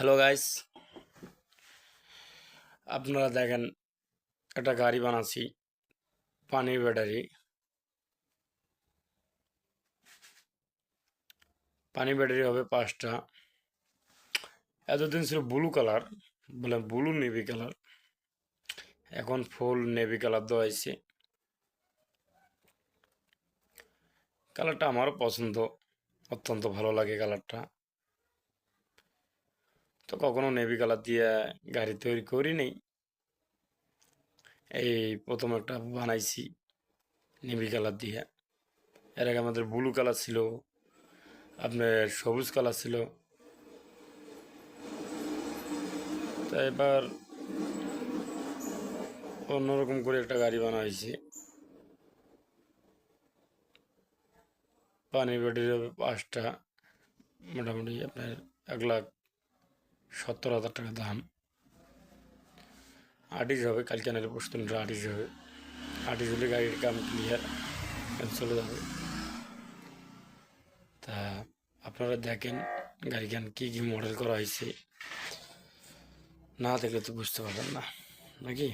Hello guys, আপনারা দেখেন একটা গাড়ি বানাচ্ছি পানির ব্যাটারি। পানি ব্যাটারি হবে 5টা। এতদিন ছিল ব্লু কালার, বলে ব্লু নেভি কালার, এখন ফুল নেভি কালার দেওয়া হয়েছে। কালারটা আমারও পছন্দ, অত্যন্ত ভালো লাগে কালারটা। তো কখনো নেভি কালার দিয়ে গাড়ি তৈরি করিনি, এই প্রথম একটা বানাইছি নেভি কালার দিয়ে। এর আগে আমাদের ব্লু কালার ছিল, আপনার সবুজ কালার ছিল। তো এবার অন্যরকম করে একটা গাড়ি বানা হয়েছে। পানি ব্যাটারি হবে 5টা, মোটামুটি আপনার 1,70,000 টাকা দাম। আর্টিস্ট হবে, কালকে নাহলে পরশু দিন আর্টিস্ট হবে। আর্টিস্ট হলে গাড়ির কাম ক্লিয়ার, চলে যাবে। তা আপনারা দেখেন গাড়িখান কী কী মডেল করা হয়েছে, না দেখলে তো বুঝতে পারবেন না নাকি।